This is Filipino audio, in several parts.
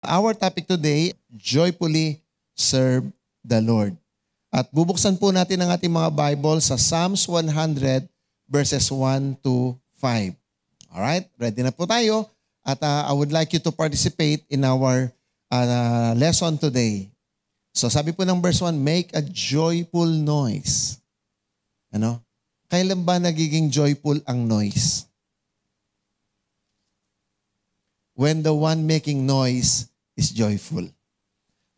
Our topic today, joyfully serve the Lord. At bubuksan po natin ang ating mga Bible sa Psalms 100 verses 1 to 5. Alright, ready na po tayo. At I would like you to participate in our lesson today. So sabi po ng verse 1, make a joyful noise. Ano? Kailan ba nagiging joyful ang noise? When the one making noise is joyful.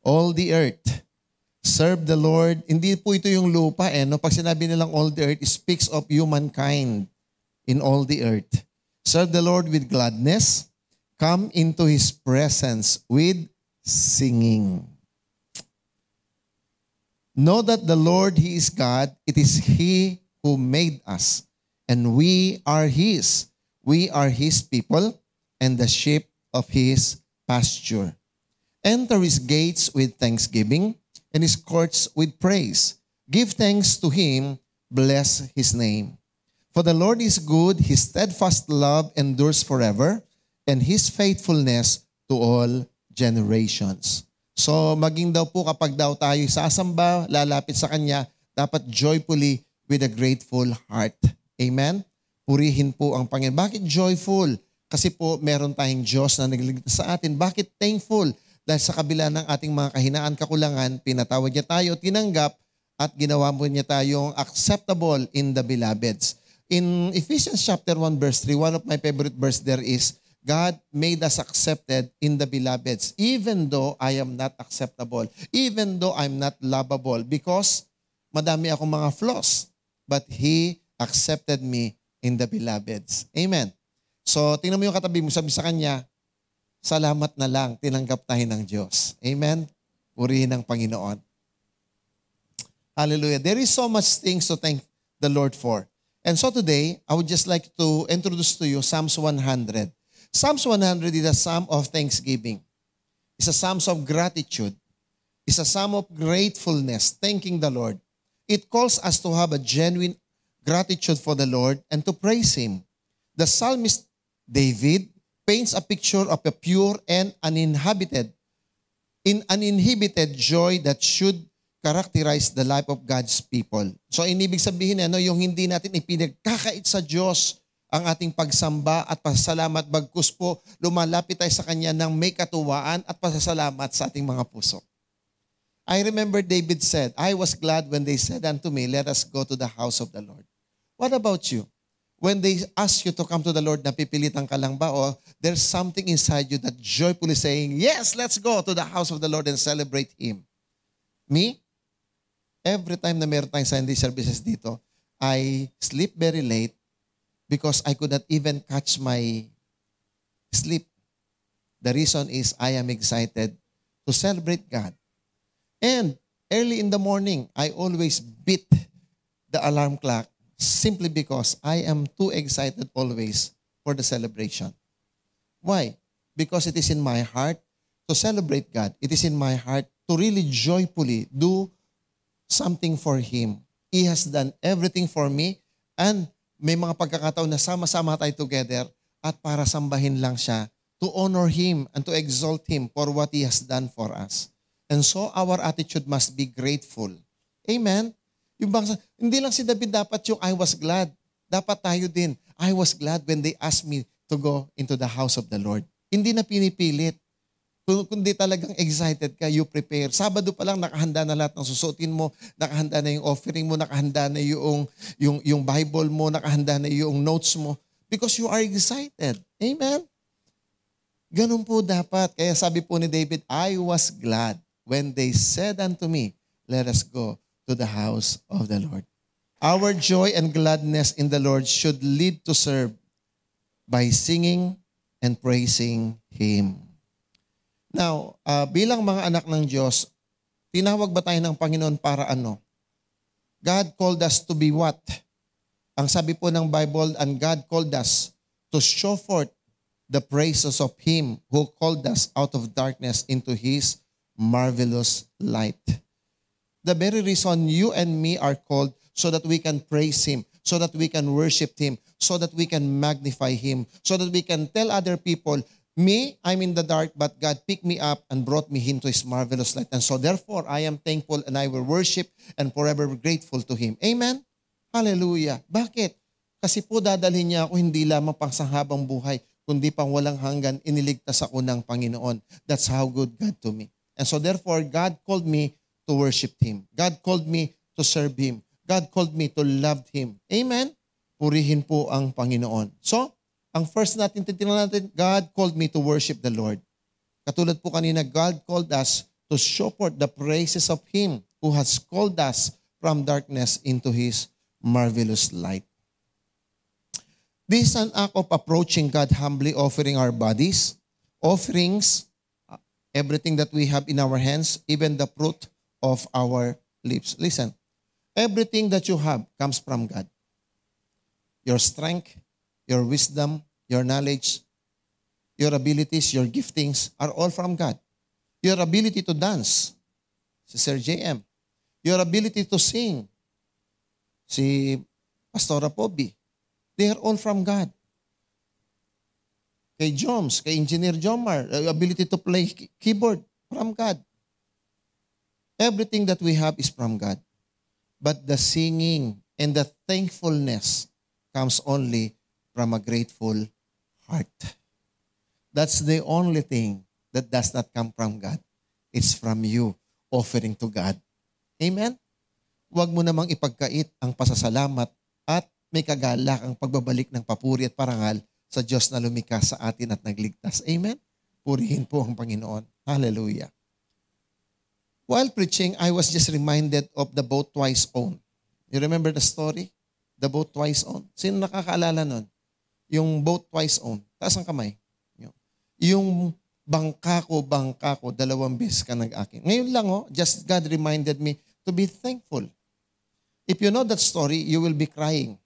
All the earth, serve the Lord. Hindi po ito yung lupa. No? Pag sinabi nilang all the earth, it speaks of humankind in all the earth. Serve the Lord with gladness. Come into His presence with singing. Know that the Lord, He is God. It is He who made us, and we are His. We are His people and the sheep of His pasture. Enter His gates with thanksgiving and His courts with praise. Give thanks to Him, bless His name. For the Lord is good, His steadfast love endures forever, and His faithfulness to all generations. So maging daw po kapag daw tayo sasamba, lalapit sa Kanya, dapat joyfully with a grateful heart. Amen? Purihin po ang Panginoon. Bakit joyful? Kasi po meron tayong Diyos na nagliligtas sa atin. Bakit thankful? Dahil sa kabila ng ating mga kahinaan, kakulangan, pinatawad niya tayo, tinanggap, at ginawa mo niya tayong acceptable in the beloveds. In Ephesians chapter 1 verse 3, one of my favorite verse there is, God made us accepted in the beloveds, even though I am not acceptable, even though I'm not lovable, because madami akong mga flaws, but He accepted me in the beloveds. Amen. So, tingnan mo yung katabi mo, sabi sa kanya, salamat na lang, tinanggap tayo ng Diyos. Amen? Purihin ng Panginoon. Hallelujah. There is so much things to thank the Lord for. And so today, I would just like to introduce to you Psalms 100. Psalms 100 is a psalm of thanksgiving. It's a psalm of gratitude. It's a psalm of gratefulness, thanking the Lord. It calls us to have a genuine gratitude for the Lord and to praise Him. The psalmist David paints a picture of a pure and uninhibited joy that should characterize the life of God's people. So inibig sabihin yung hindi natin ipinagkakait sa Diyos ang ating pagsamba at pasasalamat, bagkus po lumalapit tayo sa Kanya ng may katuwaan at pasasalamat sa ating mga puso. I remember David said, I was glad when they said unto me, let us go to the house of the Lord. What about you? When they ask you to come to the Lord, napipilitan ka lang ba? O there's something inside you that joyfully saying, yes, let's go to the house of the Lord and celebrate Him. Me? Every time na meron tayong Sunday services dito, I sleep very late because I could not even catch my sleep. The reason is I am excited to celebrate God. And early in the morning, I always beat the alarm clock simply because I am too excited always for the celebration. Why? Because it is in my heart to celebrate God. It is in my heart to really joyfully do something for Him. He has done everything for me, and may mga pagkakataon na sama-sama tayo together at para sambahin lang siya, to honor Him and to exalt Him for what He has done for us. And so our attitude must be grateful. Amen? Yung bangsa, hindi lang si David dapat yung I was glad. Dapat tayo din. I was glad when they asked me to go into the house of the Lord. Hindi na pinipilit. Kundi talagang excited ka, you prepare. Sabado pa lang nakahanda na lahat ng susuotin mo, nakahanda na yung offering mo, nakahanda na yung Bible mo, nakahanda na yung notes mo. Because you are excited. Amen? Ganun po dapat. Kaya sabi po ni David, I was glad when they said unto me, let us go to the house of the Lord. Our joy and gladness in the Lord should lead to serve by singing and praising Him. Now, bilang mga anak ng Diyos, tinawag ba tayo ng Panginoon para ano? God called us to be what? Ang sabi po ng Bible, and God called us to show forth the praises of Him who called us out of darkness into His marvelous light. The very reason you and me are called so that we can praise Him, so that we can worship Him, so that we can magnify Him, so that we can tell other people Me, I'm in the dark, but God picked me up and brought me into His marvelous light. And so therefore, I am thankful and I will worship and forever grateful to Him. Amen? Hallelujah. Bakit? Kasi po dadalhin niya ako hindi lamang pang habang buhay, kundi pang walang hanggan, iniligtas ako ng Panginoon. That's how good God to me. And so therefore, God called me to worship Him. God called me to serve Him. God called me to love Him. Amen? Purihin po ang Panginoon. So, ang first natin titingnan natin, God called me to worship the Lord. Katulad po kanina, God called us to show forth the praises of Him who has called us from darkness into His marvelous light. This is an act of approaching God humbly, offering our bodies, offerings, everything that we have in our hands, even the fruit of our lips. Listen, everything that you have comes from God. Your strength, your wisdom, your knowledge, your abilities, your giftings are all from God. Your ability to dance, si Sir JM. Your ability to sing, si Pastora Poby. They are all from God. Kay Joms, kay Engineer Jomar, ability to play keyboard, from God. Everything that we have is from God. But the singing and the thankfulness comes only from a grateful heart. That's the only thing that does not come from God. It's from you offering to God. Amen? Huwag mo namang ipagkait ang pasasalamat at may kagalak ang pagbabalik ng papuri at parangal sa Diyos na lumikha sa atin at nagligtas. Amen? Purihin po ang Panginoon. Hallelujah. While preaching, I was just reminded of the boat twice owned. You remember the story? The boat twice owned. Sino nakakaalala nun? Yung boat twice owned. Taas ang kamay. Yung bangka ko, 2 beses ka nag-akin. Ngayon lang, just God reminded me to be thankful. If you know that story, you will be crying.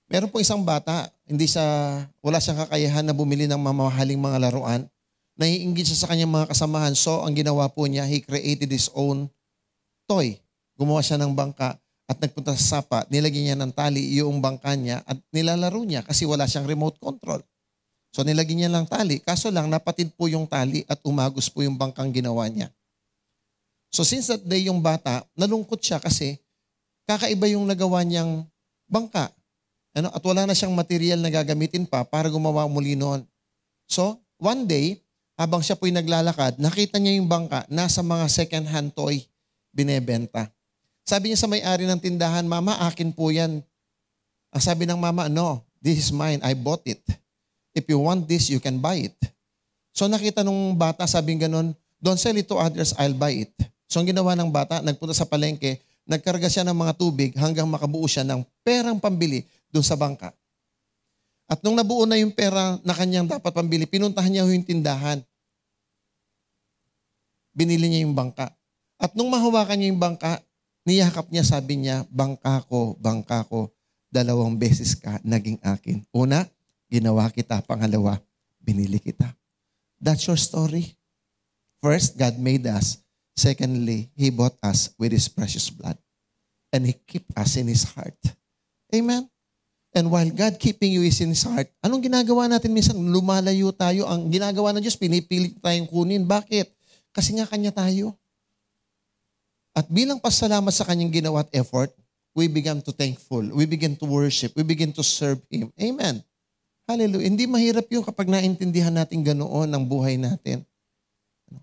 Meron po isang bata, wala siyang kakayahan na bumili ng mamahaling mga laruan. Naiinggit siya sa kanyang mga kasamahan. So, ang ginawa po niya, he created his own toy. Gumawa siya ng bangka at nagpunta sa sapa. Nilagyan niya ng tali yung bangka niya at nilalaro niya kasi wala siyang remote control. So, nilagyan niya lang tali. Kaso lang, napatid po yung tali at umagos po yung bangkang ginawa niya. So, since that day yung bata, nalungkot siya kasi kakaiba yung nagawa niyang bangka. At wala na siyang material na gagamitin pa para gumawa muli noon. So, one day, habang siya po'y naglalakad, nakita niya yung bangka nasa mga second-hand toy binebenta. Sabi niya sa may-ari ng tindahan, "Mama, akin po yan." Ang sabi ng mama, "No, this is mine. I bought it. If you want this, you can buy it." So nakita nung bata, sabing ganun, "Don't sell it to others, I'll buy it." So ang ginawa ng bata, nagpunta sa palengke, nagkarga siya ng mga tubig hanggang makabuo siya ng perang pambili doon sa bangka. At nung nabuo na yung pera na kanyang dapat pambili, pinuntahan niya yung tindahan. Binili niya yung bangka. At nung mahawakan niya yung bangka, niyakap niya, sabi niya, bangka ko, 2 beses ka naging akin. Una, ginawa kita. Pangalawa, binili kita. That's your story. First, God made us. Secondly, He bought us with His precious blood. And He kept us in His heart. Amen? And while God keeping you is in His heart, anong ginagawa natin minsan? Lumalayo tayo. Ang ginagawa ng Diyos, pinipilit tayong kunin. Bakit? Kasi nga Kanya tayo. At bilang pasalamat sa Kanyang ginawa at effort, we began to thankful. We begin to worship. We begin to serve Him. Amen. Hallelujah. Hindi mahirap yun kapag naintindihan natin ganoon ang buhay natin.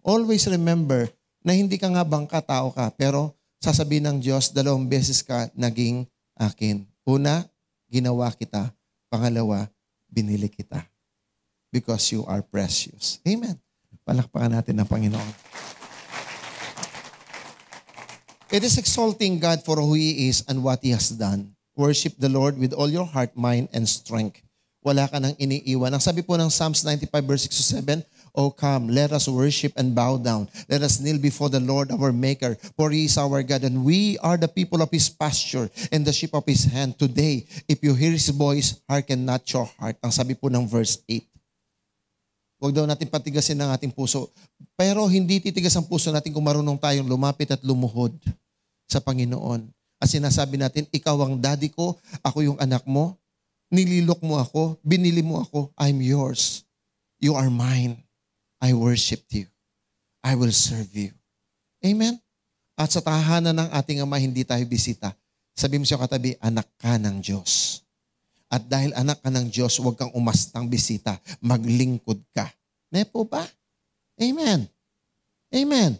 Always remember na hindi ka nga bangka, tao ka. Pero sasabihin ng Diyos, 2 beses ka naging akin. Una, ginawa kita. Pangalawa, binili kita. Because you are precious. Amen. Palakpakan natin ang Panginoon. It is exalting God for who He is and what He has done. Worship the Lord with all your heart, mind, and strength. Wala ka nang iniiwan. Ang sabi po ng Psalms 95 verse 6 to 7, "O come, let us worship and bow down. Let us kneel before the Lord our Maker, for He is our God, and we are the people of His pasture and the sheep of His hand. Today, if you hear His voice, hearken not your heart." Ang sabi po ng verse 8. Huwag daw natin patigasin ang ating puso. Pero hindi titigas ang puso natin kung marunong tayong lumapit at lumuhod sa Panginoon. At sinasabi natin, ikaw ang daddy ko, ako yung anak mo, nililok mo ako, binili mo ako, I'm yours. You are mine. I worship you. I will serve you. Amen? At sa tahanan ng ating Ama, hindi tayo bisita. Sabi mo sa katabi, anak ka ng Diyos. At dahil anak ka ng Diyos, huwag kang umastang bisita. Maglingkod ka. Nepo ba? Amen. Amen.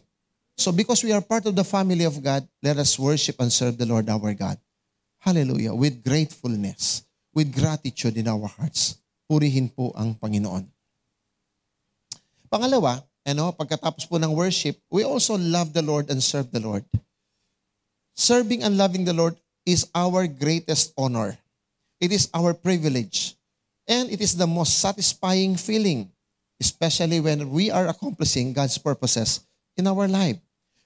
So because we are part of the family of God, let us worship and serve the Lord our God. Hallelujah. With gratefulness, with gratitude in our hearts. Purihin po ang Panginoon. Pangalawa, pagkatapos po ng worship, we also love the Lord and serve the Lord. Serving and loving the Lord is our greatest honor. It is our privilege. And it is the most satisfying feeling, especially when we are accomplishing God's purposes in our life.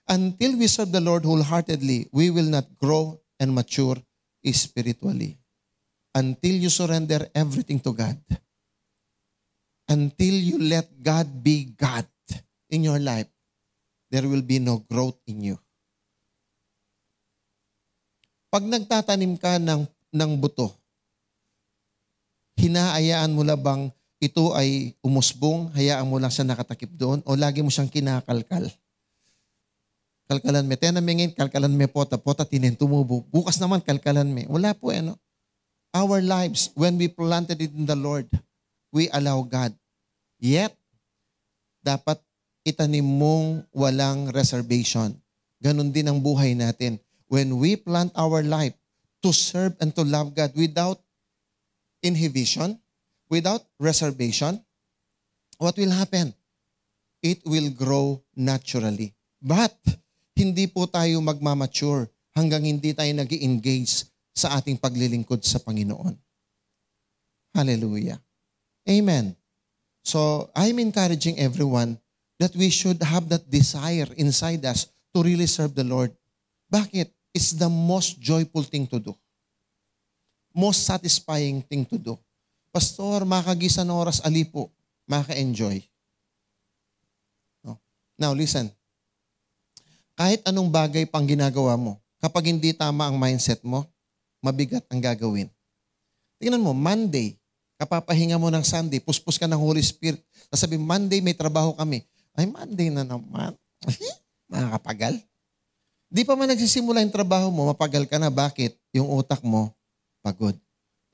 Until we serve the Lord wholeheartedly, we will not grow and mature spiritually. Until you surrender everything to God. Until you let God be God in your life, there will be no growth in you. Pag nagtatanim ka ng buto, hinaayaan mo lang bang ito ay umusbong, hayaan mo lang siya nakatakip doon, o lagi mo siyang kinakalkal? Kalkalan me, tenamingin, kalkalan me pota, tinin tumubo. Bukas naman, kalkalan me. Wala po, Our lives, when we planted it in the Lord, we allow God. Yet, dapat itanim mong walang reservation. Ganon din ang buhay natin. When we plant our life to serve and to love God without inhibition, without reservation, what will happen? It will grow naturally. But, hindi po tayo magmamature hanggang hindi tayo nag-engage sa ating paglilingkod sa Panginoon. Hallelujah. Amen. So, I'm encouraging everyone that we should have that desire inside us to really serve the Lord. Bakit? It's the most joyful thing to do. Most satisfying thing to do. Pastor, makagisa ng oras, alipo, maka-enjoy. Now, listen. Kahit anong bagay pang ginagawa mo, kapag hindi tama ang mindset mo, mabigat ang gagawin. Tingnan mo, Monday, kapapahinga mo ng Sunday, puspos ka ng Holy Spirit, sasabi, Monday may trabaho kami. Ay, Monday na naman. Nakakapagal. Di pa man nagsisimula yung trabaho mo, mapagal ka na. Bakit? Yung utak mo, pagod.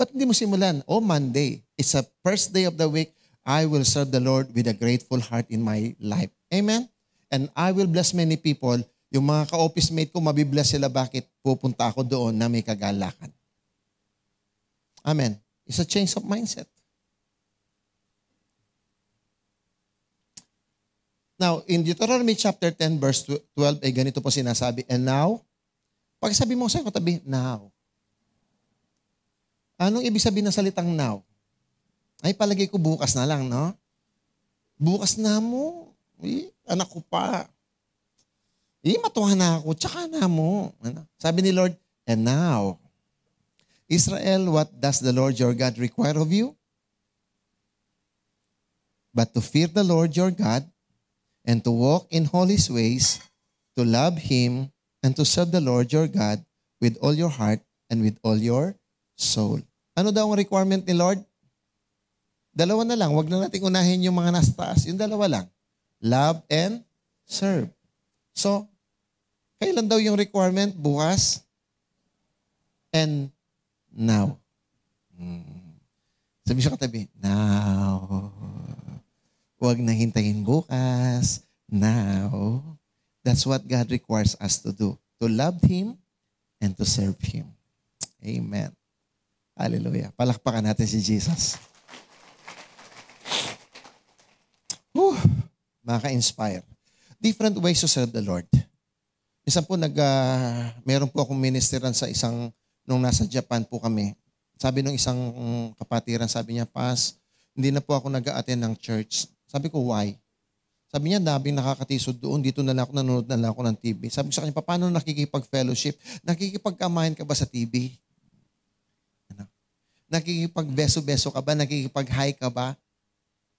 Ba't hindi mo simulan? Monday. It's a first day of the week. I will serve the Lord with a grateful heart in my life. Amen? And I will bless many people. Yung mga ka-office mate ko, mabibless sila. Bakit? Pupunta ako doon na may kagalakan. Amen. It's a change of mindset. Now, in Deuteronomy chapter 10, verse 12, ganito po sinasabi, and now, pag sabi mo sa katabi, now. Anong ibig sabihin ng salitang now? Ay, palagay ko bukas na lang, no? Bukas na mo. Anak ko pa. Matuwa na ako, tsaka na mo. Sabi ni Lord, and now, Israel, what does the Lord your God require of you? But to fear the Lord your God, and to walk in all His ways, to love Him, and to serve the Lord your God with all your heart and with all your soul. Ano daw ang requirement ni Lord? Dalawa na lang. Huwag na natin unahin yung mga nasa taas. Yung dalawa lang. Love and serve. So, kailan daw yung requirement? Bukas and now. Sabi siya katabi, now. Huwag na hintayin bukas. Now. That's what God requires us to do. To love Him and to serve Him. Amen. Hallelujah. Palakpakan natin si Jesus. Maka-inspire. Different ways to serve the Lord. Isa po meron po akong ministeran sa nung nasa Japan po kami. Sabi nung isang kapatiran, sabi niya, Pas, hindi na po ako nag-a-attend ng church. Sabi ko, why? Sabi niya, daming nakakatisod doon. Dito na lang ako, nanonood na lang ako ng TV. Sabi ko sa kanya, paano nakikipag-fellowship? Nakikipagkamayan ka ba sa TV? Nakikipag-beso-beso ka ba? Nakikipag-hi ka ba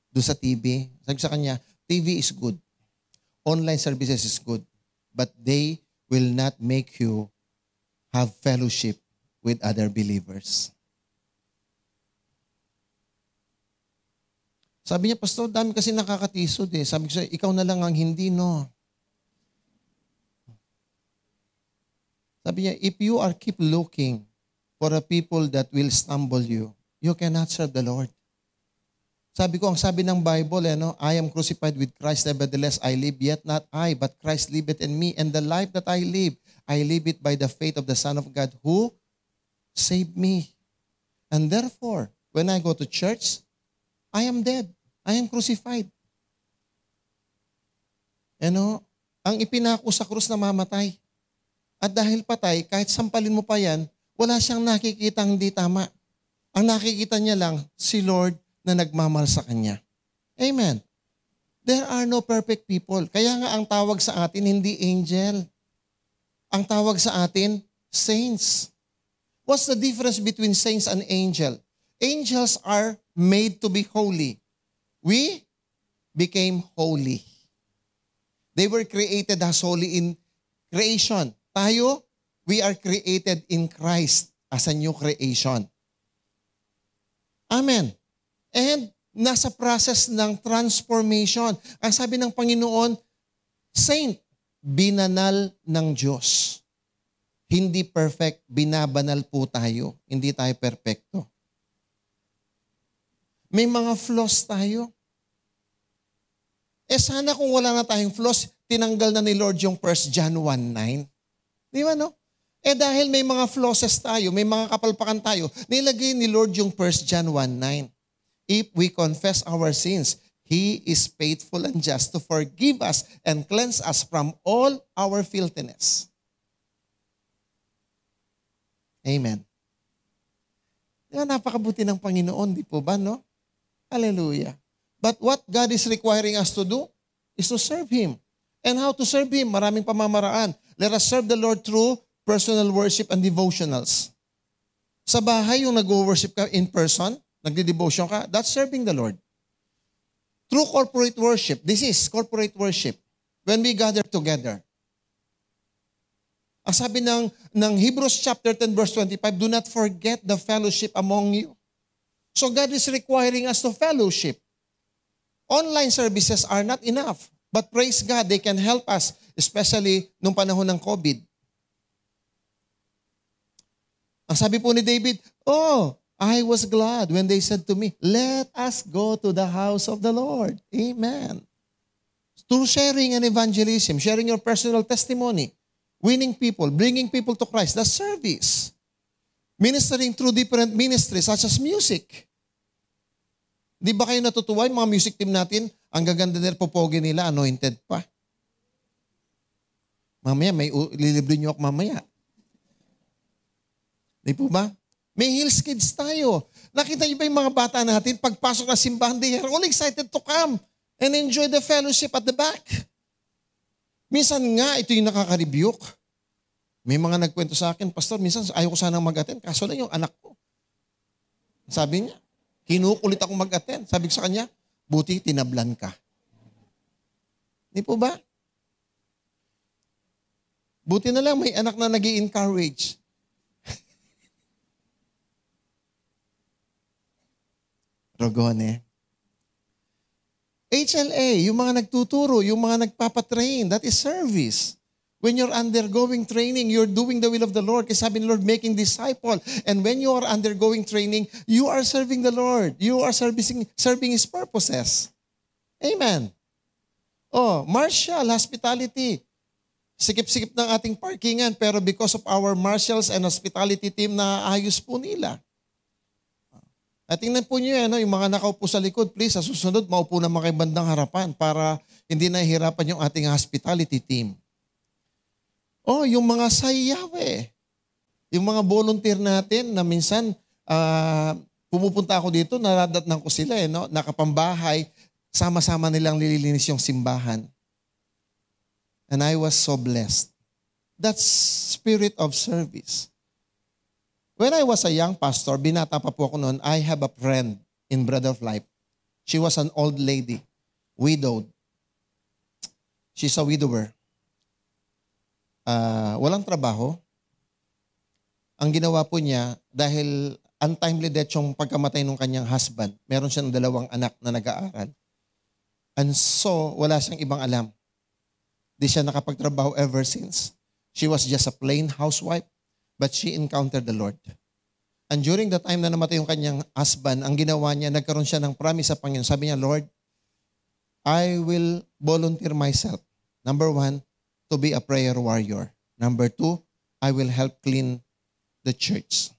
doon sa TV? Sabi ko sa kanya, TV is good. Online services is good. But they will not make you have fellowship with other believers. Sabi niya, Pastor, dami kasi nakakatisod eh. Sabi ko sa'yo, ikaw na lang ang hindi, no? Sabi niya, if you are keep looking for a people that will stumble you, you cannot serve the Lord. Sabi ko, ang sabi ng Bible, I am crucified with Christ, nevertheless I live, yet not I, but Christ liveth in me. And the life that I live it by the faith of the Son of God who saved me. And therefore, when I go to church, I am dead. I am crucified. Ang ipinako sa krus na mamatay. At dahil patay, kahit sampalin mo pa yan, wala siyang nakikita hindi tama. Ang nakikita niya lang, si Lord na nagmamahal sa kanya. Amen. There are no perfect people. Kaya nga ang tawag sa atin, hindi angel. Ang tawag sa atin, saints. What's the difference between saints and angel? Angels are made to be holy. We became holy. They were created as holy in creation. Tayo, we are created in Christ as a new creation. Amen. And nasa process ng transformation. Ang sabi ng Panginoon, saint, binanal ng Diyos. Hindi perfect, binabanal po tayo. Hindi tayo perfecto. May mga flaws tayo. Sana kung wala na tayong flaws, tinanggal na ni Lord yung 1 John 1:9. Di ba, no? Dahil may mga flaws tayo, may mga kapalpakan tayo, nilagay ni Lord yung 1 John 1:9. If we confess our sins, He is faithful and just to forgive us and cleanse us from all our filthiness. Amen. Diba, napakabuti ng Panginoon, di po ba, no? Hallelujah. But what God is requiring us to do is to serve Him. And how to serve Him? Maraming pamamaraan. Let us serve the Lord through personal worship and devotionals. Sa bahay, yung nag-worship ka in person, nagde-devotion ka, that's serving the Lord. Through corporate worship, this is corporate worship. When we gather together. Ang sabi ng Hebrews chapter 10 verse 25, do not forget the fellowship among you. So God is requiring us to fellowship. Online services are not enough. But praise God, they can help us, especially nung panahon ng COVID. Ang sabi po ni David, I was glad when they said to me, let us go to the house of the Lord. Amen. Through sharing and evangelism, sharing your personal testimony, winning people, bringing people to Christ, that's service. Ministering through different ministries such as music. Di ba kayo natutuwa yung mga music team natin? Ang gaganda nila, popogi nila, anointed pa. Mamaya, lilibre niyo ako mamaya. Di po ba? May Hills Kids tayo. Nakita niyo ba yung mga bata natin? Pagpasok na simbahan, they are all excited to come and enjoy the fellowship at the back. Minsan nga, ito yung nakaka-rebuke. May mga nagkwento sa akin, Pastor, minsan ayaw ko sanang mag-attend, kaso lang yung anak ko. Sabi niya, kinukulit ako mag-attend. Sabi ko sa kanya, buti tinablan ka. Di po ba? Buti na lang may anak na nag-i-encourage. Rogone. HLA, yung mga nagtuturo, yung mga nagpapatrain, that is service. When you're undergoing training, you're doing the will of the Lord. Kasi sabi ni Lord, making disciple. And when you are undergoing training, you are serving the Lord. You are serving His purposes. Amen. Martial, hospitality. Sikip-sikip ng ating parkingan, pero because of our marshals and hospitality team, naayos po nila. At tingnan po niyo yung mga nakaupo sa likod, please, sa susunod, maupo na mga bandang harapan para hindi nahihirapan yung ating hospitality team. Yung mga sayawe. Yung mga volunteer natin na minsan, pumupunta ako dito, naradatnan ko sila, nakapambahay, sama-sama nilang nililinis yung simbahan. And I was so blessed. That's spirit of service. When I was a young pastor, binata pa po ako noon, I have a friend in Bread of Life. She was an old lady, widowed. She's a widower. Walang trabaho. Ang ginawa po niya, dahil untimely death yung pagkamatay ng kanyang husband. Meron siyang 2 anak na nag-aaral. And so, wala siyang ibang alam. Di siya nakapagtrabaho ever since. She was just a plain housewife, but she encountered the Lord. And during the time na namatay yung kanyang husband, ang ginawa niya, nagkaroon siya ng promise sa Panginoon. Sabi niya, Lord, I will volunteer myself. Number 1, to be a prayer warrior. Number 2, I will help clean the church.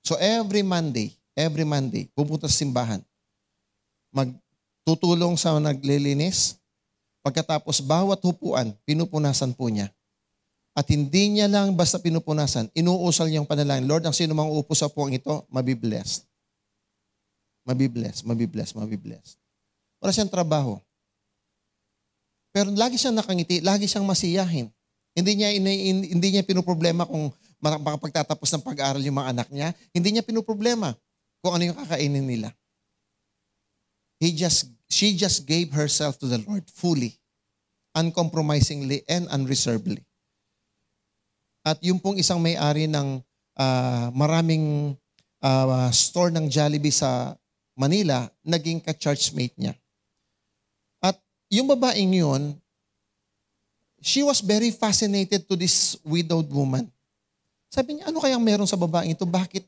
So every Monday, pupunta sa simbahan. Magtutulong sa naglilinis. Pagkatapos, bawat hupuan, pinupunasan po niya. At hindi niya lang basta pinupunasan, inuusal niyang panalangin, Lord, ang sino mang uupo sa puwang ito, mabiblessed. Mabiblessed, mabiblessed, mabiblessed. Wala siyang trabaho. Pero lagi siyang nakangiti, lagi siyang masiyahin. Hindi niya pinoproblema kung makapagtatapos ng pag-aaral yung mga anak niya. Hindi niya pinoproblema kung ano yung kakainin nila. She just gave herself to the Lord fully, uncompromisingly, and unreservedly. At yung pong isang may-ari ng maraming store ng Jollibee sa Manila, naging ka-churchmate niya. At yung babaeng yun, she was very fascinated to this widowed woman. Sabi niya, ano kayang meron sa babaeng ito? Bakit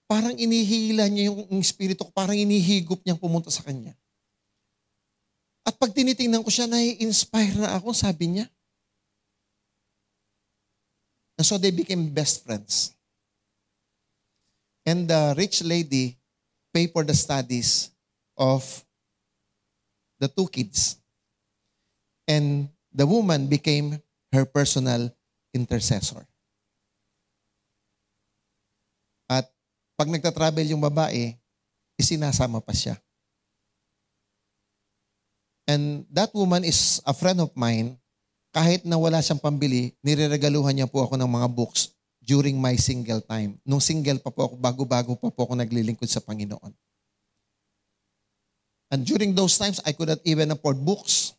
parang inihila niya yung espiritu ko, parang inihigop niyang pumunta sa kanya. At pag tinitingnan ko siya, nai-inspire na ako, sabi niya. And so they became best friends. And the rich lady paid for the studies of the 2 kids. And the woman became her personal intercessor. At pag nagtatravel yung babae, isinasama pa siya. And that woman is a friend of mine. Kahit na wala siyang pambili, nireregaluhan niya po ako ng mga books during my single time. Nung single pa po ako, bago-bago pa po ako naglilingkod sa Panginoon. And during those times, I could not even afford books.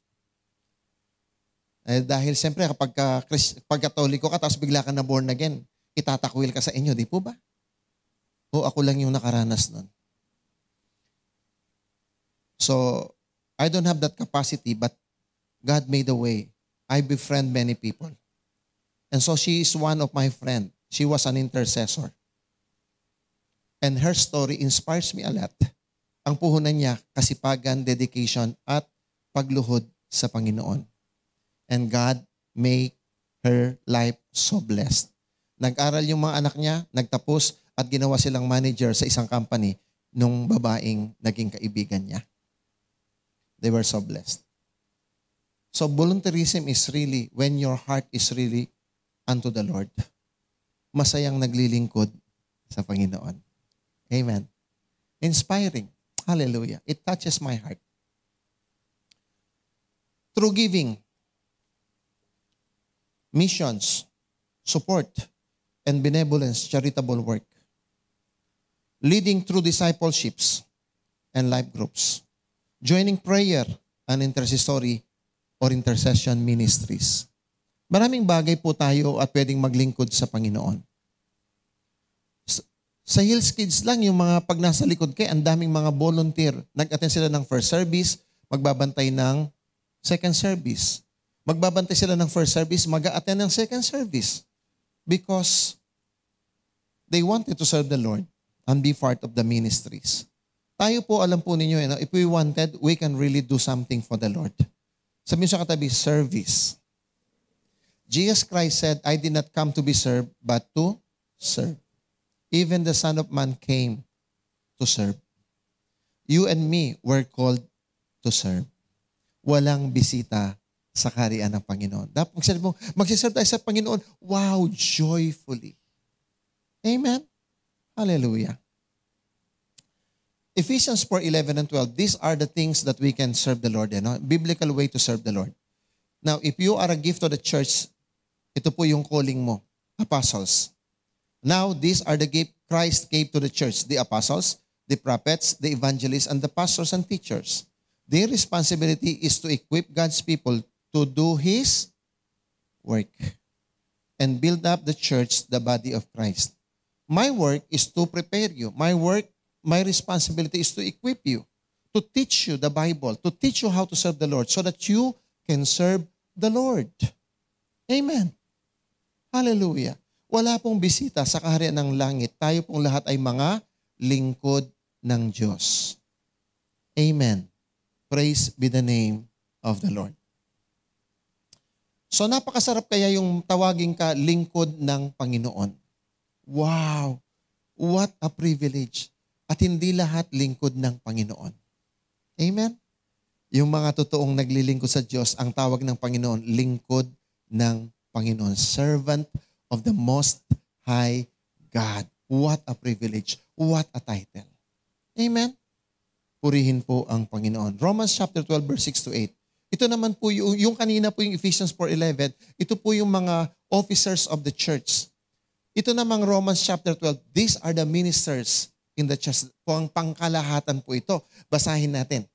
Dahil siyempre, kapag Katoliko ka, tapos bigla ka na born again, itatakwil ka sa inyo, di po ba? O ako lang yung nakaranas nun. So, I don't have that capacity, but God made a way. I befriend many people. And so she is one of my friends. She was an intercessor. And her story inspires me a lot. Ang puhunan niya, kasipagan, dedication, at pagluhod sa Panginoon. And God made her life so blessed. Nag-aral yung mga anak niya, nagtapos, at ginawa silang manager sa isang company nung babaeng naging kaibigan niya. They were so blessed. So volunteerism is really when your heart is really unto the Lord. Masayang naglilingkod sa Panginoon. Amen. Inspiring. Hallelujah. It touches my heart. Through giving, missions, support, and benevolence, charitable work. Leading through discipleships and life groups. Joining prayer and intercessory or intercession ministries. Maraming bagay po tayo at pwedeng maglingkod sa Panginoon. Sa Hills Kids lang, yung mga pag nasa likod kayo, ang daming mga volunteer. Nag-attend sila ng first service, magbabantay ng second service. Magbabantay sila ng first service, mag-attend ng second service. Because they wanted to serve the Lord and be part of the ministries. Tayo po, alam po ninyo, if we wanted, we can really do something for the Lord. Sabihin sa katabi, service. Jesus Christ said, I did not come to be served, but to serve. Even the Son of Man came to serve. You and me were called to serve. Walang bisita sa kaharian ng Panginoon. Dapat magsiserve tayo sa Panginoon, wow, joyfully. Amen? Hallelujah. Ephesians 4:11 and 12, these are the things that we can serve the Lord. Biblical way to serve the Lord. Now, if you are a gift to the church, ito po yung calling mo, apostles. Now, these are the gift Christ gave to the church, the apostles, the prophets, the evangelists, and the pastors and teachers. Their responsibility is to equip God's people to do His work and build up the church, the body of Christ. My work is to prepare you. My responsibility is to equip you, to teach you the Bible, to teach you how to serve the Lord so that you can serve the Lord. Amen. Hallelujah. Wala pong bisita sa kaharian ng langit. Tayo pong lahat ay mga lingkod ng Diyos. Amen. Praise be the name of the Lord. So napakasarap kaya yung tawagin ka lingkod ng Panginoon. Wow! What a privilege. At hindi lahat lingkod ng Panginoon. Amen? Yung mga totoong naglilingkod sa Diyos, ang tawag ng Panginoon, lingkod ng Panginoon. Servant of the Most High God. What a privilege. What a title. Amen? Purihin po ang Panginoon. Romans chapter 12 verse 6 to 8. Ito naman po yung kanina po yung Ephesians 4:11. Ito po yung mga officers of the church. Ito namang Romans chapter 12. These are the ministers in the church. Po ang pangkalahatan po ito. Basahin natin.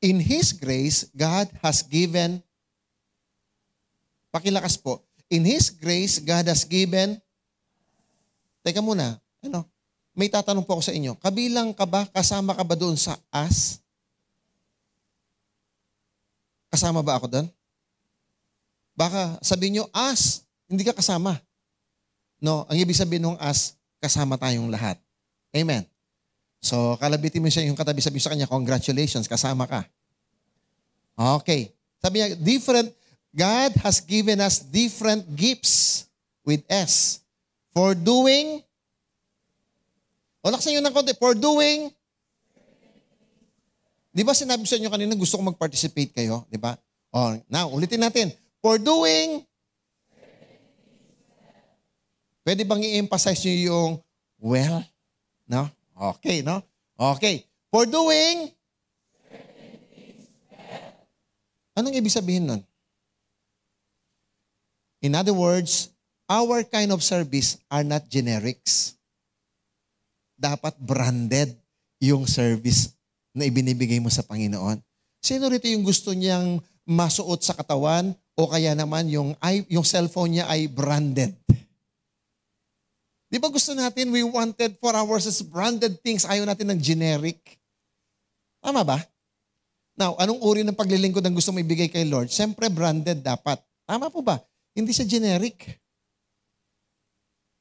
In His grace, God has given, pakilakas po, in His grace, God has given, teka muna, may tatanong po ako sa inyo, kabilang ka ba, kasama ka ba doon sa us? Kasama ba ako doon? Baka sabihin nyo, us, hindi ka kasama. No, ang ibig sabihin ng us, kasama tayong lahat. Amen. So, kalabitin mo siya yung katabi, sabihin sa kanya, congratulations, kasama ka. Okay. Sabi niya, God has given us different gifts with S. For doing, laksan nyo ng konti, for doing, di ba sinabi sa inyo kanina gusto ko mag-participate kayo? Di ba? Now, ulitin natin. For doing, pwede bang i-emphasize nyo yung well? No? Okay, no? Okay. For doing, anong ibig sabihin nun? In other words, our kind of service are not generics. Dapat branded yung service na ibinibigay mo sa Panginoon. Sino rito yung gusto niyang masuot sa katawan o kaya naman yung cellphone niya ay branded? Di ba gusto natin, we wanted for ourselves branded things, ayaw natin ng generic? Tama ba? Now, anong uri ng paglilingkod ang gusto mo ibigay kay Lord? Siyempre, branded dapat. Tama po ba? Hindi siya generic.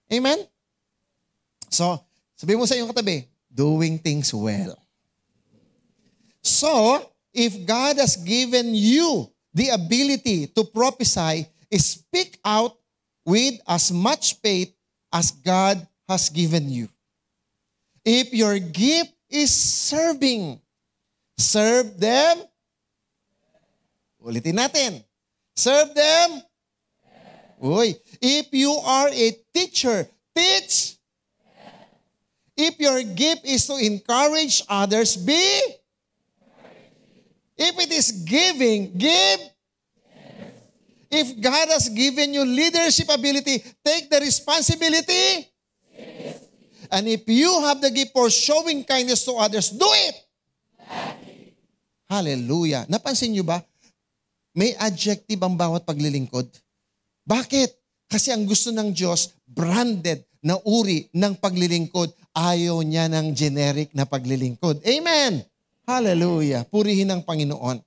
Amen? So, sabihin mo sa iyong katabi, doing things well. So, if God has given you the ability to prophesy, speak out with as much faith as God has given you. If your gift is serving, serve them. Ulitin natin. Serve them. Uy. If you are a teacher, teach. If your gift is to encourage others, be. If it is giving, give. If God has given you leadership ability, take the responsibility. And if you have the gift for showing kindness to others, do it. Hallelujah. Napansin niyo ba? May adjective ang bawat paglilingkod. Bakit? Kasi ang gusto ng Diyos, branded na uri ng paglilingkod. Ayaw niya ng generic na paglilingkod. Amen. Hallelujah. Purihin ang Panginoon.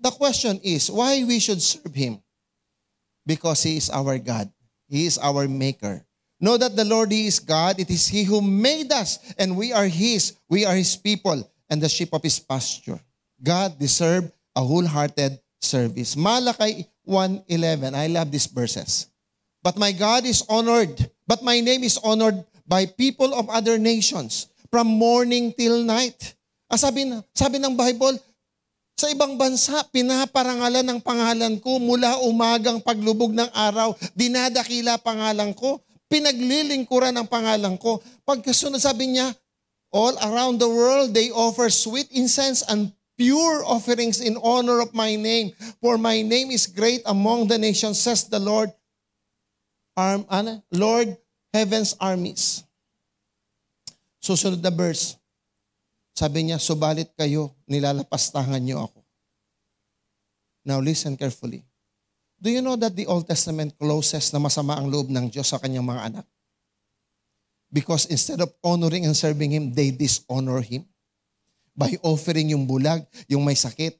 The question is, why we should serve Him? Because He is our God. He is our Maker. Know that the Lord, He is God. It is He who made us, and we are His. We are His people, and the sheep of His pasture. God deserves a wholehearted service. Malakay 1:11. I love these verses. But my God is honored. But my name is honored by people of other nations from morning till night. Sabi ng Bible, sa ibang bansa, pinaparangalan ng pangalan ko mula umagang paglubog ng araw. Dinadakila pangalan ko. Pinaglilingkuran ang pangalan ko. Pagkasunod sabi niya, all around the world, they offer sweet incense and pure offerings in honor of my name. For my name is great among the nations, says the Lord, Lord, heaven's armies. Susunod na verse. Sabi niya, subalit kayo, nilalapastangan niyo ako. Now listen carefully. Do you know that the Old Testament closes na masama ang loob ng Diyos sa kanyang mga anak? Because instead of honoring and serving Him, they dishonor Him by offering yung bulag, yung may sakit,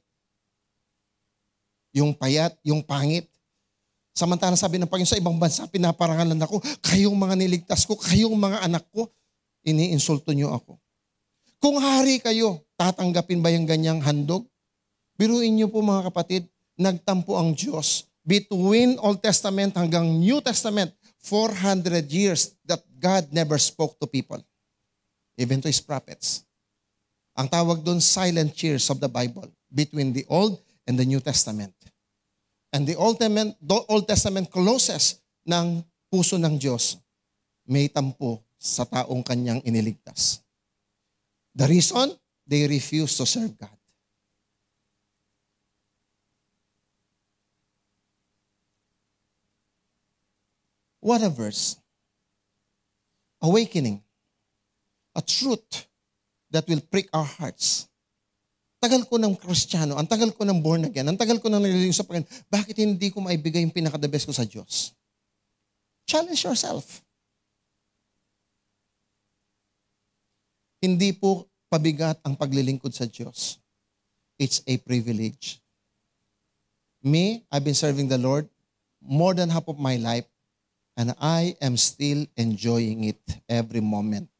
yung payat, yung pangit. Samantala sabi ng Panginoon, sa ibang bansa, pinaparangalan ako, kayong mga niligtas ko, kayong mga anak ko, iniinsulto niyo ako. Kung hari kayo, tatanggapin ba yung ganyang handog? Biruin niyo po mga kapatid, nagtampo ang Diyos between Old Testament hanggang New Testament, 400 years that God never spoke to people, even to His prophets. Ang tawag doon, silent years of the Bible between the Old and the New Testament. And the Old Testament closes ng puso ng Diyos, may tampo sa taong kanyang iniligtas. The reason? They refuse to serve God. What a verse. Awakening. A truth that will prick our hearts. Tagal ko ng Kristiyano, ang tagal ko ng born again, ang tagal ko ng nalililing sa Panginoon, bakit hindi ko maibigay yung pinaka-the best ko sa Diyos? Challenge yourself. Hindi po pabigat ang paglilingkod sa Diyos. It's a privilege. Me, I've been serving the Lord more than half of my life, and I am still enjoying it every moment.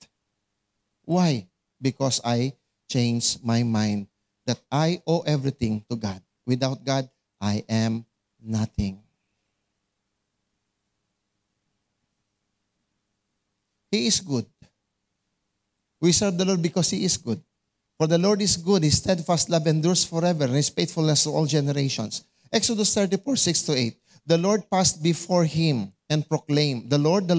Why? Because I changed my mind that I owe everything to God. Without God, I am nothing. He is good. We serve the Lord because He is good. For the Lord is good, His steadfast love endures forever, and His faithfulness to all generations. Exodus 34, 6-8. The Lord passed before him and proclaimed, the Lord,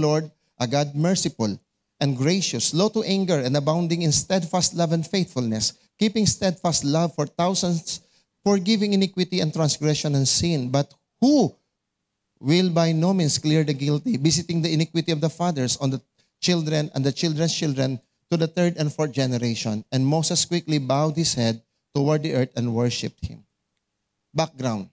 a God merciful and gracious, slow to anger and abounding in steadfast love and faithfulness, keeping steadfast love for thousands, forgiving iniquity and transgression and sin, but who will by no means clear the guilty, visiting the iniquity of the fathers on the children and the children's children to the third and fourth generation. And Moses quickly bowed his head toward the earth and worshipped him. Background.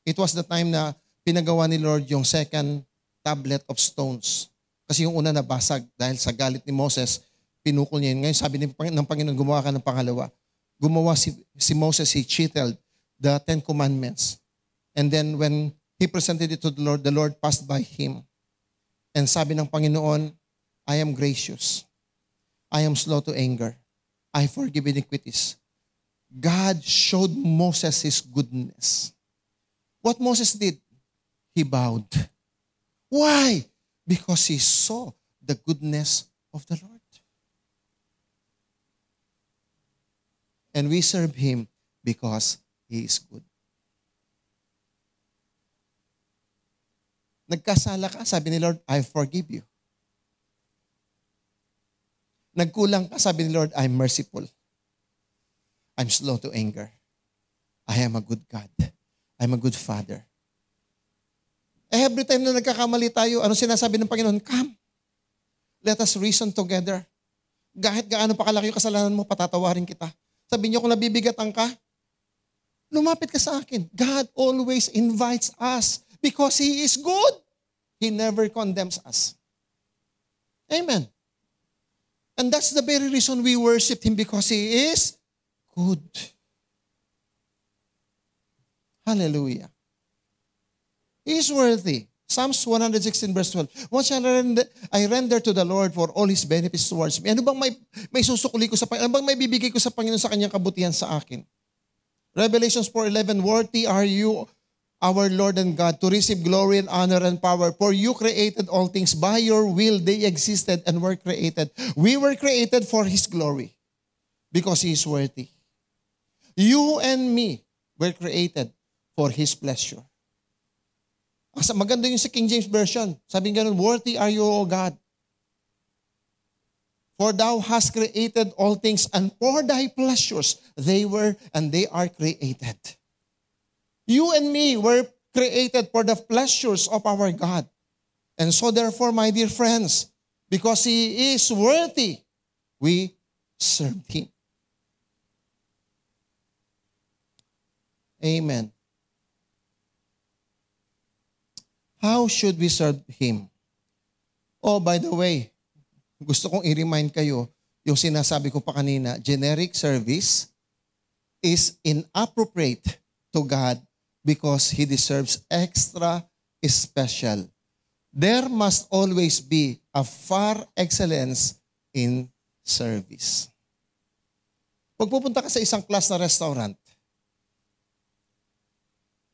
It was the time na pinagawa ni Lord yung second tablet of stones. Kasi yung una nabasag dahil sa galit ni Moses, pinukol niya yun. Ngayon sabi ng Panginoon, gumawa ka ng pangalawa. Gumawa si Moses, he chiseled the 10 Commandments. And then when he presented it to the Lord passed by him. And sabi ng Panginoon, I am gracious. I am slow to anger. I forgive iniquities. God showed Moses His goodness. What Moses did? He bowed. Why? Because he saw the goodness of the Lord. And we serve Him because He is good. Nagkasala ka, sabi ni Lord, I forgive you. Nagkulang ka, sabi ni Lord, I'm merciful. I'm slow to anger. I am a good God. I'm a good Father. Every time na nagkakamali tayo, ano sinasabi ng Panginoon? Come. Let us reason together. Kahit gaano pa kalaki yung kasalanan mo, patatawarin kita. Sabi niyo, kung nabibigatan ka, lumapit ka sa akin. God always invites us because He is good. He never condemns us. Amen. And that's the very reason we worship Him, because He is good. Hallelujah. He is worthy. Psalms 116 verse 12. What shall I render to the Lord for all His benefits towards me? Ano bang may susukuli ko sa Panginoon? Ano bang may bibigay ko sa Panginoon sa kanyang kabutihan sa akin? Revelations 4:11, worthy are you, our Lord and God, to receive glory and honor and power. For you created all things. By your will they existed and were created. We were created for His glory because He is worthy. You and me were created for His pleasure. Maganda yung sa King James Version. Sabi nga nun, worthy are you, O God. For thou hast created all things, and for thy pleasures they were and they are created. You and me were created for the pleasures of our God. And so therefore, my dear friends, because He is worthy, we serve Him. Amen. How should we serve Him? Oh, by the way, gusto kong i-remind kayo, yung sinasabi ko pa kanina, generic service is inappropriate to God because He deserves extra special. There must always be a far excellence in service. Pag pupunta ka sa isang class na restaurant,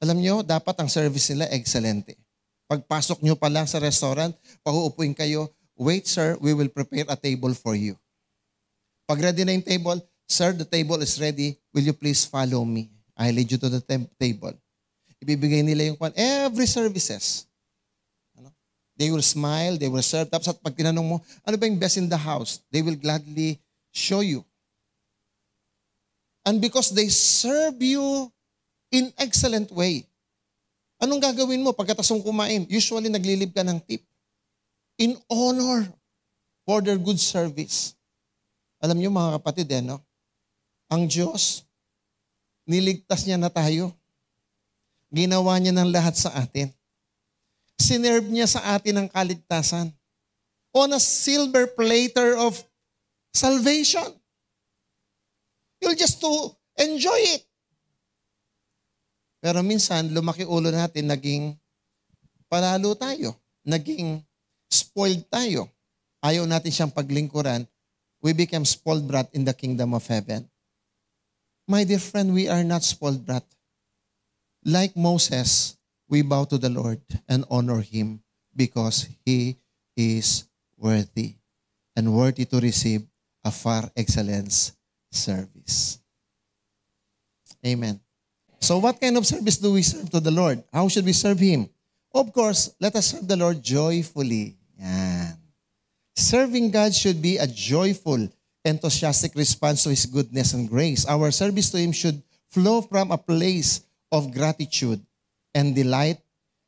alam nyo, dapat ang service nila excelente. Pagpasok nyo pa lang sa restaurant, pauupuin kayo, wait sir, we will prepare a table for you. Pag ready na yung table, sir, the table is ready, will you please follow me? I lead you to the table. Ibibigay nila yung every services. They will smile, they will serve. Tapos at pag tinanong mo, ano ba yung best in the house? They will gladly show you. And because they serve you in excellent way, anong gagawin mo pagkatapos mong kumain? Usually naglilib ka ng tip. In honor for their good service. Alam niyo mga kapatid, no? Ang Diyos, niligtas niya na tayo. Ginawa niya ng lahat sa atin. Sinerve niya sa atin ang kaligtasan. On a silver platter of salvation. You'll just to enjoy it. Pero minsan, lumaki ulo natin, naging palalo tayo. Naging spoiled tayo. Ayaw natin siyang paglingkuran. We become spoiled brat in the kingdom of heaven. My dear friend, we are not spoiled brat. Like Moses, we bow to the Lord and honor Him because He is worthy and worthy to receive a far excellence service. Amen. So what kind of service do we serve to the Lord? How should we serve Him? Of course, let us serve the Lord joyfully. Yan. Serving God should be a joyful, enthusiastic response to His goodness and grace. Our service to Him should flow from a place of gratitude and delight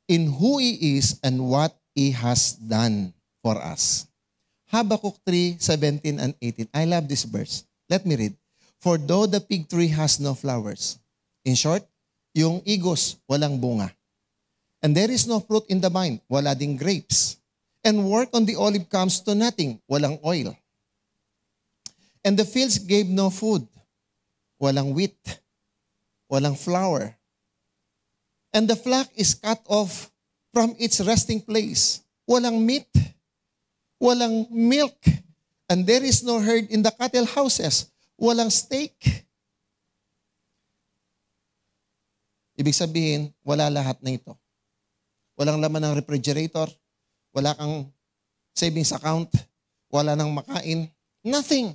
in who He is and what He has done for us. Habakkuk 3:17 and 18. I love this verse. Let me read. For though the fig tree has no flowers. In short, yung igos, walang bunga. And there is no fruit in the vine, wala ding grapes. And work on the olive comes to nothing, walang oil. And the fields gave no food, walang wheat, walang flour. And the flock is cut off from its resting place. Walang meat, walang milk. And there is no herd in the cattle houses. Walang steak. Ibig sabihin, wala lahat na ito. Walang laman ng refrigerator. Wala kang savings account. Wala nang makain. Nothing.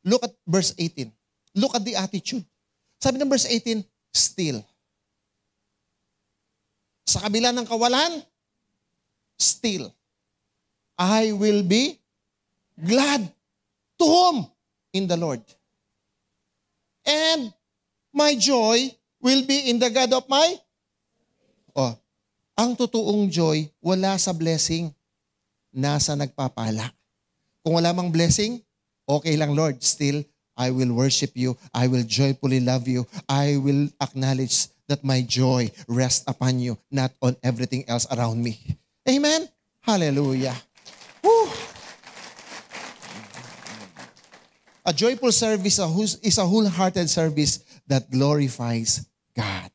Look at verse 18. Look at the attitude. Sabi ng verse 18, still. Sa kabila ng kawalan, still. I will be glad to whom? In the Lord. And my joy will be in the God of my... Ang totoong joy, wala sa blessing, nasa nagpapala. Kung wala mang blessing, okay lang Lord, still, I will worship you. I will joyfully love you. I will acknowledge that my joy rests upon you, not on everything else around me. Amen? Hallelujah. Woo! A joyful service is a wholehearted service that glorifies God,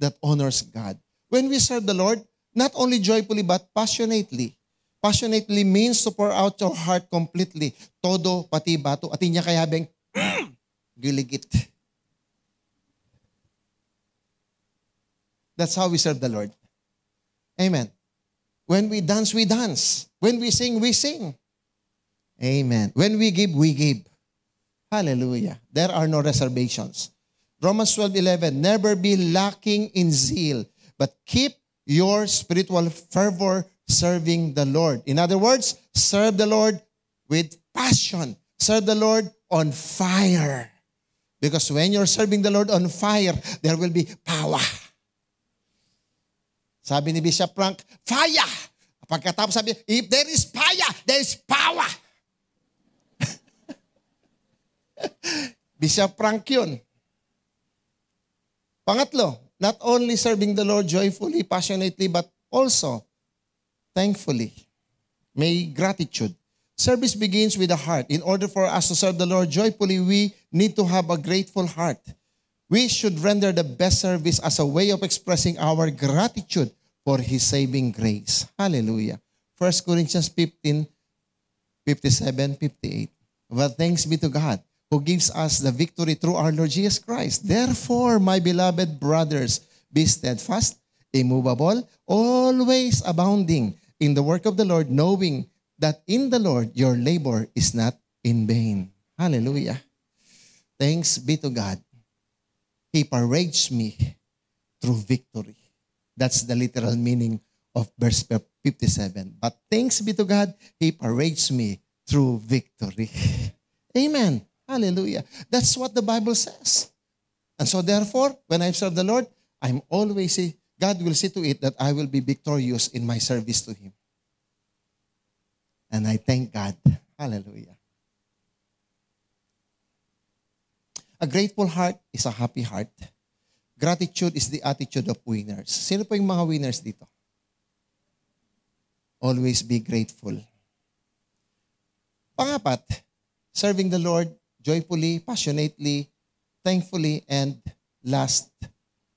that honors God. When we serve the Lord, not only joyfully but passionately. Passionately means to pour out your heart completely. Todo, pati bato, at inya kayabeng, giligit. That's how we serve the Lord. Amen. When we dance, we dance. When we sing, we sing. Amen. When we give. Hallelujah. There are no reservations. Romans 12:11, never be lacking in zeal, but keep your spiritual fervor serving the Lord. In other words, serve the Lord with passion. Serve the Lord on fire. Because when you're serving the Lord on fire, there will be power. Sabi ni Bishop Frank, fire! Pagkatapos sabi, if there is fire, there is power. Bishop Frank yun. Pangatlo, not only serving the Lord joyfully, passionately, but also thankfully. May gratitude. Service begins with the heart. In order for us to serve the Lord joyfully, we need to have a grateful heart. We should render the best service as a way of expressing our gratitude for His saving grace. Hallelujah. 1 Corinthians 15, 57, 58. But thanks be to God who gives us the victory through our Lord Jesus Christ. Therefore, my beloved brothers, be steadfast, immovable, always abounding in the work of the Lord, knowing that in the Lord your labor is not in vain. Hallelujah. Thanks be to God. He parades me through victory. That's the literal meaning of verse 57. But thanks be to God, He parades me through victory. Amen. Hallelujah. That's what the Bible says. And so therefore, when I serve the Lord, I'm always, God will see to it that I will be victorious in my service to Him. And I thank God. Hallelujah. A grateful heart is a happy heart. Gratitude is the attitude of winners. Sino po yung mga winners dito? Always be grateful. Pangapat, serving the Lord joyfully, passionately, thankfully, and last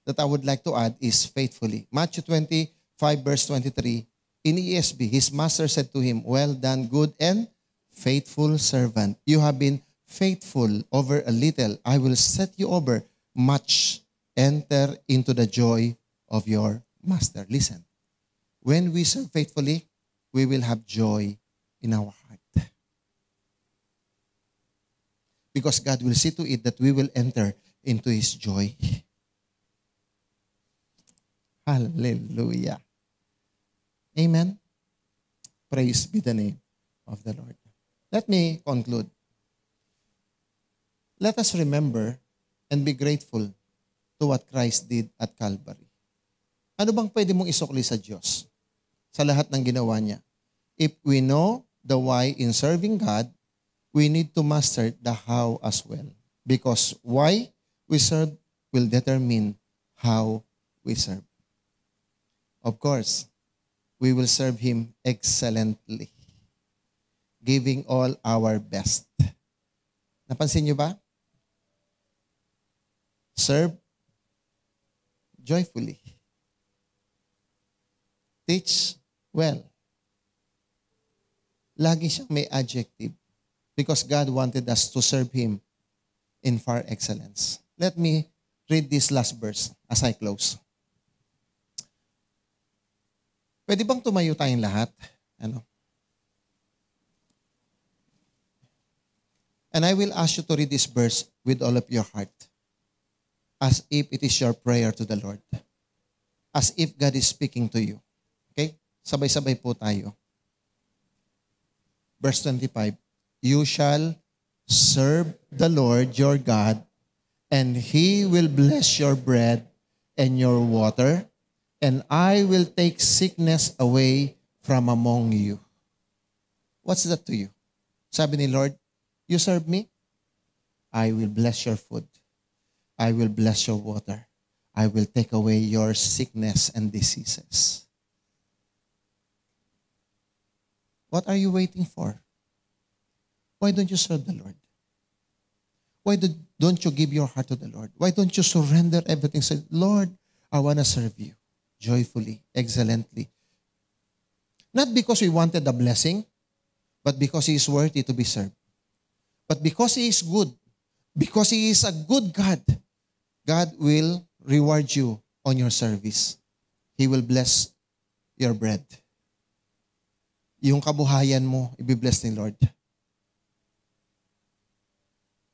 that I would like to add is faithfully. Matthew 25 verse 23, in ESV, His master said to him, well done, good and faithful servant. You have been faithful over a little. I will set you over much. Enter into the joy of your master. Listen, when we serve faithfully, we will have joy in our heart. Because God will see to it that we will enter into His joy. Hallelujah. Amen. Praise be the name of the Lord. Let me conclude. Let us remember and be grateful to what Christ did at Calvary. Ano bang pwede mong isukli sa Diyos sa lahat ng ginawa niya? If we know the why in serving God, we need to master the how as well. Because why we serve will determine how we serve. Of course, we will serve Him excellently, giving all our best. Napansin niyo ba? Serve joyfully. Teach well. Lagi siyang may adjective because God wanted us to serve Him in far excellence. Let me read this last verse as I close. Pwede bang tumayo tayong lahat? And I will ask you to read this verse with all of your heart, as if it is your prayer to the Lord. As if God is speaking to you. Okay? Sabay-sabay po tayo. Verse 25, you shall serve the Lord your God, and He will bless your bread and your water, and I will take sickness away from among you. What's that to you? Sabi ni Lord, you serve me, I will bless your food. I will bless your water. I will take away your sickness and diseases. What are you waiting for? Why don't you serve the Lord? Why don't you give your heart to the Lord? Why don't you surrender everything? Say, Lord, I want to serve you joyfully, excellently. Not because we wanted a blessing, but because He is worthy to be served. But because He is good, because He is a good God, God will reward you on your service. He will bless your bread. Yung kabuhayan mo, ibibless ni Lord.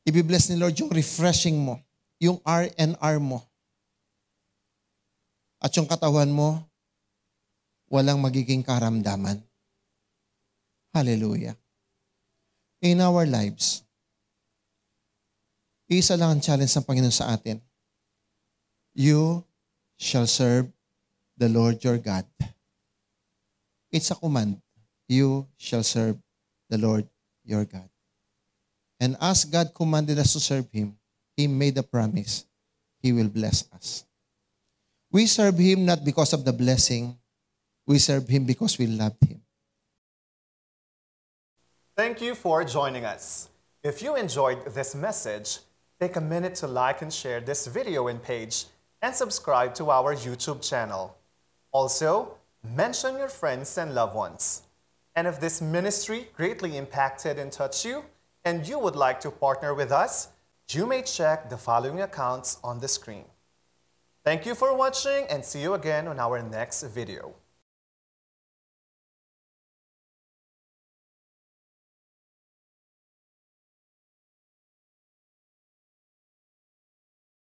Ibibless ni Lord yung refreshing mo, yung R&R mo. At yung katawan mo, walang magiging karamdaman. Hallelujah. In our lives, isa lang ang challenge ng Panginoon sa atin. You shall serve the Lord your God. It's a command. You shall serve the Lord your God. And as God commanded us to serve Him, He made a promise. He will bless us. We serve Him not because of the blessing. We serve Him because we love Him. Thank you for joining us. If you enjoyed this message, take a minute to like and share this video and page and subscribe to our YouTube channel. Also, mention your friends and loved ones. And if this ministry greatly impacted and touched you, and you would like to partner with us, you may check the following accounts on the screen. Thank you for watching and see you again on our next video.